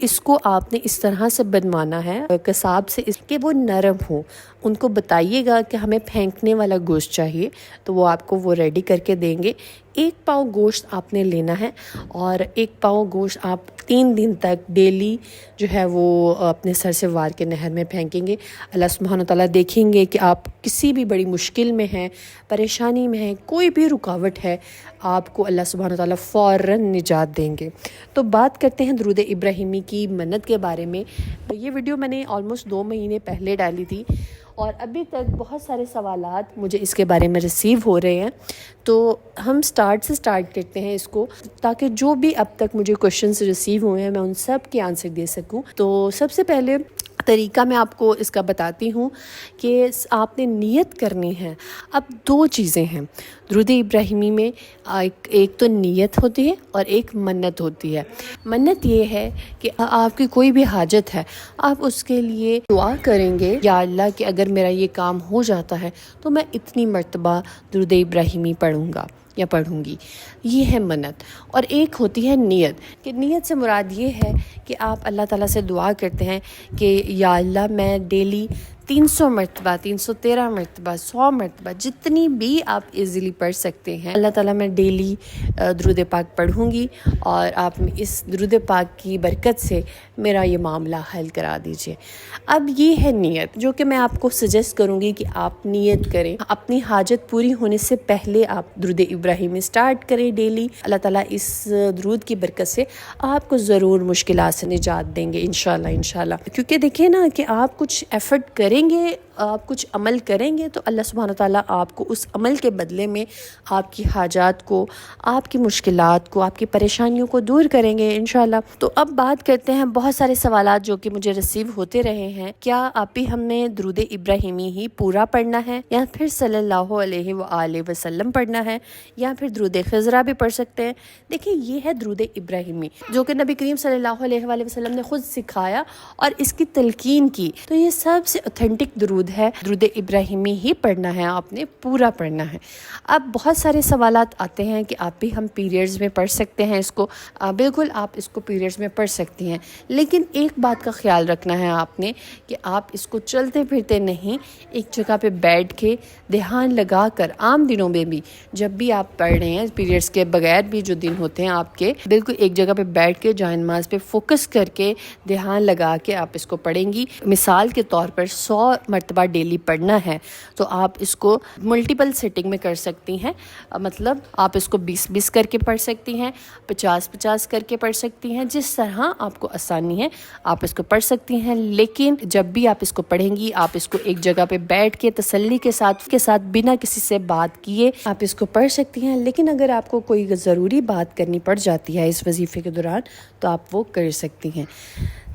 اس کو آپ نے اس طرح سے بنوانا ہے قصاب سے کہ وہ نرم ہو. ان کو بتائیے گا کہ ہمیں پھینکنے والا گوشت چاہیے تو وہ آپ کو وہ ریڈی کر کے دیں گے. 1 پاؤ گوشت آپ نے لینا ہے اور 1 پاؤ گوشت آپ 3 دن تک ڈیلی جو ہے وہ اپنے سر سے وار کے نہر میں پھینکیں گے. اللہ سبحانہ تعالیٰ دیکھیں گے کہ آپ کسی بھی بڑی مشکل میں ہیں، پریشانی میں ہیں، کوئی بھی رکاوٹ ہے، آپ کو اللہ سبحانہ تعالیٰ فوراً نجات دیں گے. تو بات کرتے ہیں درود ابراہیمی کی منت کے بارے میں. یہ ویڈیو میں نے آلموسٹ 2 مہینے پہلے ڈالی تھی اور ابھی تک بہت سارے سوالات مجھے اس کے بارے میں ریسیو ہو رہے ہیں. تو ہم سٹارٹ کرتے ہیں اس کو، تاکہ جو بھی اب تک مجھے کوشچنس ریسیو ہوئے ہیں میں ان سب کے آنسر دے سکوں. تو سب سے پہلے طریقہ میں آپ کو اس کا بتاتی ہوں کہ آپ نے نیت کرنی ہے. اب 2 چیزیں ہیں درود ابراہیمی میں، ایک تو نیت ہوتی ہے اور ایک منت ہوتی ہے. منت یہ ہے کہ آپ کی کوئی بھی حاجت ہے، آپ اس کے لیے دعا کریں گے، یا اللہ کہ اگر میرا یہ کام ہو جاتا ہے تو میں اتنی مرتبہ درود ابراہیمی پڑھوں گا یا پڑھوں گی. یہ ہے منت. اور ایک ہوتی ہے نیت، کہ نیت سے مراد یہ ہے کہ آپ اللہ تعالیٰ سے دعا کرتے ہیں کہ یا اللہ میں ڈیلی 300 مرتبہ، 313 مرتبہ، 100 مرتبہ، جتنی بھی آپ ایزیلی پڑھ سکتے ہیں، اللہ تعالیٰ میں ڈیلی درود پاک پڑھوں گی اور آپ اس درود پاک کی برکت سے میرا یہ معاملہ حل کرا دیجئے. اب یہ ہے نیت، جو کہ میں آپ کو سجیسٹ کروں گی کہ آپ نیت کریں. اپنی حاجت پوری ہونے سے پہلے آپ درود ابراہیمی اسٹارٹ کریں ڈیلی. اللہ تعالیٰ اس درود کی برکت سے آپ کو ضرور مشکلات سے نجات دیں گے انشاءاللہ. کیونکہ دیکھیں نا کہ آپ کچھ ایفرٹ کریں گے، آپ کچھ عمل کریں گے تو اللہ سبحانہ تعالیٰ آپ کو اس عمل کے بدلے میں آپ کی حاجات کو، آپ کی مشکلات کو، آپ کی پریشانیوں کو دور کریں گے انشاءاللہ. تو اب بات کرتے ہیں بہت سارے سوالات جو کہ مجھے ریسیو ہوتے رہے ہیں. کیا آپ ہی ہم نے درود ابراہیمی ہی پورا پڑھنا ہے، یا پھر صلی اللہ علیہ وآلہ وسلم پڑھنا ہے، یا پھر درود خضرہ بھی پڑھ سکتے ہیں؟ دیکھیں یہ ہے درود ابراہیمی جو کہ نبی کریم صلی اللہ علیہ وآلہ وسلم نے خود سکھایا اور اس کی تلقین کی. تو یہ سب سے اوتھینٹک درود ہے. درود ابراہیمی ہی پڑھنا ہے، آپ نے پورا پڑھنا ہے. اب بہت سارے سوالات آتے ہیں کہ آپ بھی ہم پیریڈز میں پڑھ سکتے ہیں اس کو. بالکل آپ اس کو پیریڈز میں پڑھ سکتی ہیں، لیکن ایک بات کا خیال رکھنا ہے آپ نے کہ آپ اس کو چلتے پھرتے نہیں، ایک جگہ پہ بیٹھ کے دھیان لگا کر، عام دنوں میں بھی جب بھی آپ پڑھ رہے ہیں، پیریڈز کے بغیر بھی جو دن ہوتے ہیں آپ کے، بالکل ایک جگہ پہ بیٹھ کے جائے نماز پہ فوکس کر کے دھیان لگا کے آپ اس کو پڑھیں گی. مثال کے طور پر 100 مرتبہ ڈیلی پڑھنا ہے تو آپ اس کو ملٹیپل سیٹنگ میں کر سکتی ہیں. مطلب آپ اس کو 20-20 کر کے پڑھ سکتی ہیں، 50-50 کر کے پڑھ سکتی ہیں، جس طرح آپ کو آسانی ہے آپ اس کو پڑھ سکتی ہیں. لیکن جب بھی آپ اس کو پڑھیں گی آپ اس کو ایک جگہ پہ بیٹھ کے تسلی کے ساتھ بنا کسی سے بات کیے آپ اس کو پڑھ سکتی ہیں. لیکن اگر آپ کو کوئی ضروری بات کرنی پڑ جاتی ہے اس وظیفے کے دوران تو آپ وہ کر سکتی ہیں،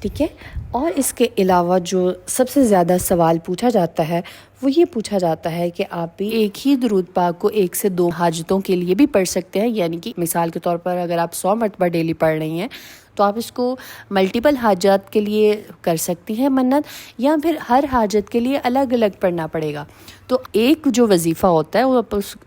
ٹھیک ہے. اور اس کے علاوہ جو سب سے زیادہ سوال پوچھا جاتا ہے وہ یہ پوچھا جاتا ہے کہ آپ بھی ایک ہی درود پاک کو 1 سے 2 حاجتوں کے لیے بھی پڑھ سکتے ہیں. یعنی کہ مثال کے طور پر اگر آپ 100 مرتبہ ڈیلی پڑھ رہی ہیں تو آپ اس کو ملٹیپل حاجات کے لیے کر سکتی ہیں منت، یا پھر ہر حاجت کے لیے الگ الگ پڑھنا پڑے گا. تو ایک جو وظیفہ ہوتا ہے وہ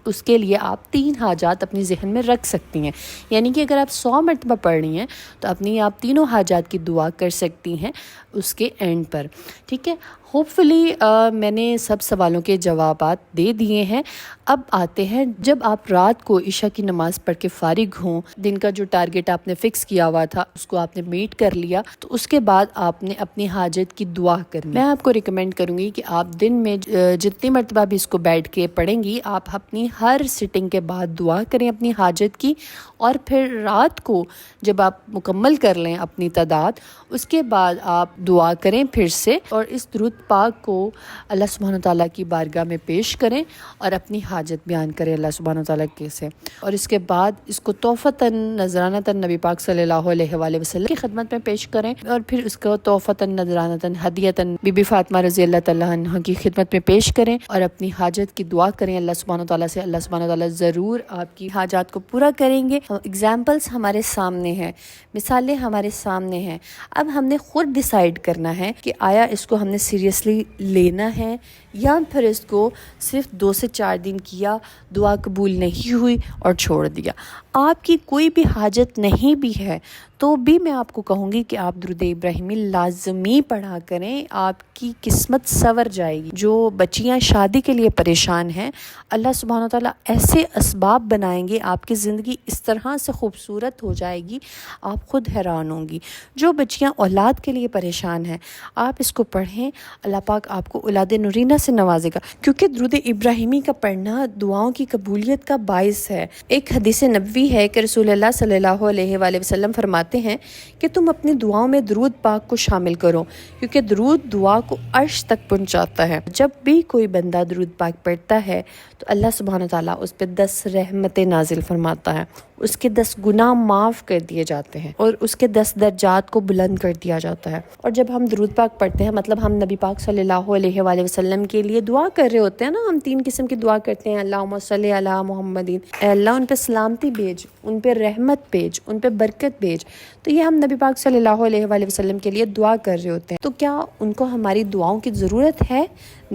اس کے لیے آپ 3 حاجات اپنی ذہن میں رکھ سکتی ہیں. یعنی کہ اگر آپ 100 مرتبہ پڑھ رہی ہیں تو اپنی آپ تینوں حاجات کی دعا کر سکتی ہیں اس کے اینڈ پر، ٹھیک ہے. ہوپ فلی میں نے سب سوالوں کے جوابات دے دیے ہیں. اب آتے ہیں جب آپ رات کو عشاء کی نماز پڑھ کے فارغ ہوں، دن کا جو ٹارگٹ آپ نے فکس کیا ہوا تھا اس کو آپ نے میٹ کر لیا، تو اس کے بعد آپ نے اپنی حاجت کی دعا کرنی. میں آپ کو ریکمینڈ کروں گی کہ آپ دن میں جتنی مرتبہ بھی اس کو بیٹھ کے پڑھیں گی آپ اپنی ہر سٹنگ کے بعد دعا کریں اپنی حاجت کی، اور پھر رات کو جب آپ مکمل کر لیں اپنی تعداد اس کے بعد آپ دعا کریں پھر سے، اور اس درود پاک کو اللہ سبحانہ تعالیٰ کی بارگاہ میں پیش کریں اور اپنی حاجت بیان کریں اللہ سبحانہ تعالیٰ کے سے. اور اس کے بعد اس کو تحفتاً نذرانتاً نبی پاک صلی اللہ علیہ وآلہ وسلم کی خدمت میں پیش کریں، اور پھر اس کو تحفتاً نذرانتاً ہدیتاً بی بی فاطمہ رضی اللہ تعالیٰ عنہ کی خدمت میں پیش کریں اور اپنی حاجت کی دعا کریں اللہ سبحانہ تعالیٰ سے. اللہ سبحانہ تعالیٰ ضرور آپ کی حاجات کو پورا کریں گے. ایگزامپلس ہمارے سامنے ہیں، مثالیں ہمارے سامنے ہیں. اب ہم نے خود ڈیسائیڈ کرنا ہے کہ آیا اس کو ہم نے سیریسلی لینا ہے، یا پھر اس کو صرف 2 سے 4 دن کیا، دعا قبول نہیں ہوئی اور چھوڑ دیا. آپ کی کوئی بھی حاجت نہیں بھی ہے تو بھی میں آپ کو کہوں گی کہ آپ درود ابراہیمی لازمی پڑھا کریں، آپ کی قسمت سنور جائے گی۔ جو بچیاں شادی کے لیے پریشان ہیں، اللہ سبحانہ وتعالیٰ ایسے اسباب بنائیں گے، آپ کی زندگی اس طرح سے خوبصورت ہو جائے گی، آپ خود حیران ہوں گی۔ جو بچیاں اولاد کے لیے پریشان ہیں، آپ اس کو پڑھیں، اللہ پاک آپ کو اولاد نورینہ سے نوازے گا، کیونکہ درود ابراہیمی کا پڑھنا دعاؤں کی قبولیت کا باعث ہے۔ ایک حدیث نبوی ہے کہ رسول اللہ صلی اللہ علیہ وآلہ وسلم فرماتے ہیں کہ تم اپنی دعاؤں میں درود پاک کو شامل کرو، کیونکہ درود دعا کو عرش تک پہنچاتا ہے۔ جب بھی کوئی بندہ درود پاک پڑھتا ہے تو اللہ سبحانہ تعالیٰ اس پہ 10 رحمتیں نازل فرماتا ہے، اس کے 10 گناہ معاف کر دیے جاتے ہیں اور اس کے 10 درجات کو بلند کر دیا جاتا ہے۔ اور جب ہم درود پاک پڑھتے ہیں، مطلب ہم نبی پاک صلی اللہ علیہ وآلہ وسلم کے لیے دعا کر رہے ہوتے ہیں نا۔ ہم 3 قسم کی دعا کرتے ہیں، اللہم صلی علی محمدین، اے اللہ ان پہ سلامتی بھیج، ان پہ رحمت بھیج، ان پہ برکت بھیج۔ تو یہ ہم نبی پاک صلی اللہ علیہ وآلہ وسلم کے لیے دعا کر رہے ہوتے ہیں۔ تو کیا ان کو ہماری دعاؤں کی ضرورت ہے؟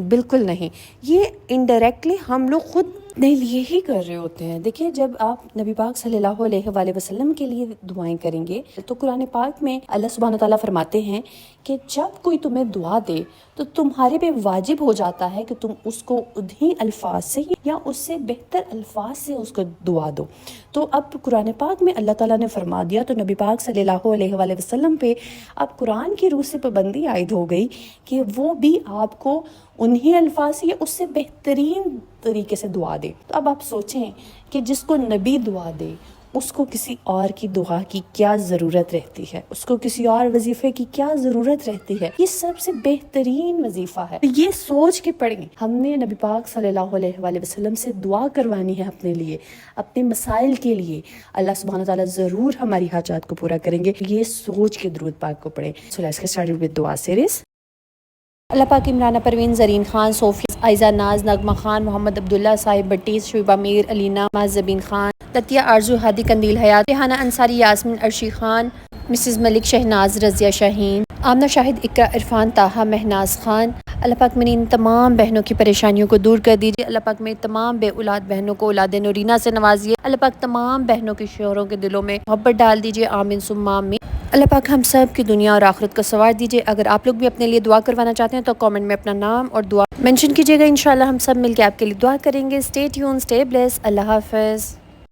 بالکل نہیں، یہ انڈائریکٹلی ہم لوگ خود اپنے لیے ہی کر رہے ہوتے ہیں۔ دیکھیں، جب آپ نبی پاک صلی اللہ علیہ وآلہ وسلم کے لیے دعائیں کریں گے تو قرآن پاک میں اللہ سبحانہ تعالیٰ فرماتے ہیں کہ جب کوئی تمہیں دعا دے تو تمہارے پہ واجب ہو جاتا ہے کہ تم اس کو انہی الفاظ سے یا اس سے بہتر الفاظ سے اس کو دعا دو۔ تو اب قرآن پاک میں اللہ تعالیٰ نے فرما دیا، تو نبی پاک صلی اللہ علیہ وآلہ وسلم پہ اب قرآن کی روح سے پابندی عائد ہو گئی کہ وہ بھی آپ کو انہی الفاظ یا اس سے بہترین طریقے سے دعا دے۔ تو اب آپ سوچیں کہ جس کو نبی دعا دے، اس کو کسی اور کی دعا کی کیا ضرورت رہتی ہے، اس کو کسی اور وظیفے کی کیا ضرورت رہتی ہے۔ یہ سب سے بہترین وظیفہ ہے۔ یہ سوچ کے پڑھیں، ہم نے نبی پاک صلی اللہ علیہ وآلہ وسلم سے دعا کروانی ہے اپنے لیے، اپنے مسائل کے لیے۔ اللہ سبحانہ تعالیٰ ضرور ہماری حاجات کو پورا کریں گے۔ یہ سوچ کے درود پاک کو پڑھیں۔ So let's get started with دعا سیریز۔ اللہ پاک عمرانہ پروین، زرین خان، صوفیہ، عائزہ ناز، نغمہ خان، محمد عبداللہ، صاحب بٹی، شعیبہ میر، علینا، مہذبین خان، لطیہ آرزو، ہادی قندیل حیات، ریحانہ انصاری، یاسمین ارشی خان، مسز ملک، شہناز، رضیہ شاہین، آمنہ شاہد، اقرا عرفان، طاہا، مہناز خان۔ اللہ پاک میری ان تمام بہنوں کی پریشانیوں کو دور کر دیجیے۔ اللہ پاک میری تمام بے اولاد بہنوں کو اولاد نورینہ سے نوازیے۔ اللہ پاک تمام بہنوں کے شوہروں کے دلوں میں محبت ڈال دیجیے، آمین ثم آمین۔ اللہ پاک ہم سب کی دنیا اور آخرت کو سنوار دیجیے۔ اگر آپ لوگ بھی اپنے لیے دعا کروانا چاہتے ہیں تو کامنٹ میں اپنا نام اور دعا مینشن کیجیے گا، انشاءاللہ ہم سب مل کے آپ کے لیے دعا کریں گے۔ اسٹے ٹیون، اسٹے بلیس، اللہ حافظ۔